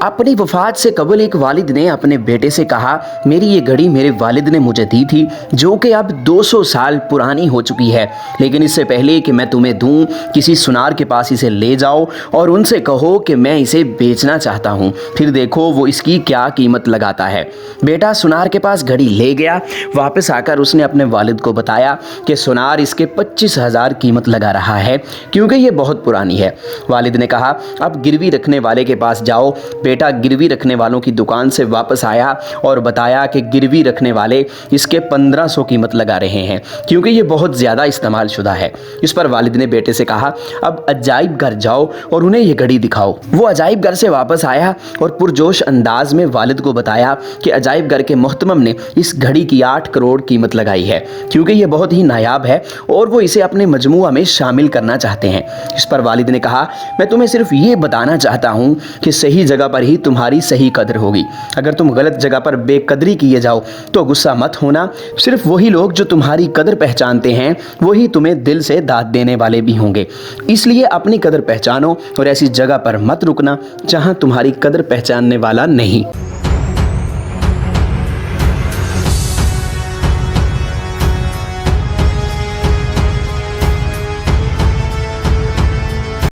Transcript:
अपनी वफात से कबल एक वालिद ने अपने बेटे से कहा, मेरी ये घड़ी मेरे वालिद ने मुझे दी थी, जो कि अब 200 साल पुरानी हो चुकी है, लेकिन इससे पहले कि मैं तुम्हें दूं, किसी सुनार के पास इसे ले जाओ और उनसे कहो कि मैं इसे बेचना चाहता हूँ, फिर देखो वो इसकी क्या कीमत लगाता है। बेटा सुनार के पास घड़ी ले गया। वापस आकर उसने अपने वालिद को बताया कि सुनार इसके 25,000 कीमत लगा रहा है, क्योंकि ये बहुत पुरानी है। वालिद ने कहा, अब गिरवी रखने वाले के पास जाओ। बेटा गिरवी रखने वालों की दुकान से वापस आया और बताया कि गिरवी रखने वाले इसके 1500 कीमत लगा रहे हैं, क्योंकि ये बहुत ज़्यादा इस्तेमाल शुदा है। इस पर वालिद ने बेटे से कहा, अब अजाइब घर जाओ और उन्हें ये घड़ी दिखाओ। वो अजाइब घर से वापस आया और पुरजोश अंदाज में वालिद को बताया कि अजाइब घर के मोहतमम ने इस घड़ी की 8 करोड़ कीमत लगाई है, क्योंकि ये बहुत ही नायाब है और वो इसे अपने मजमुआ में शामिल करना चाहते हैं। इस पर वालिद ने कहा, मैं तुम्हें सिर्फ ये बताना चाहता हूँ कि सही जगह पर ही तुम्हारी सही कदर होगी। अगर तुम गलत जगह पर बेकदरी किए जाओ तो गुस्सा मत होना। सिर्फ वही लोग जो तुम्हारी कदर पहचानते हैं वही तुम्हें दिल से दाद देने वाले भी होंगे। इसलिए अपनी कदर पहचानो और ऐसी जगह पर मत रुकना जहां तुम्हारी कदर पहचानने वाला नहीं।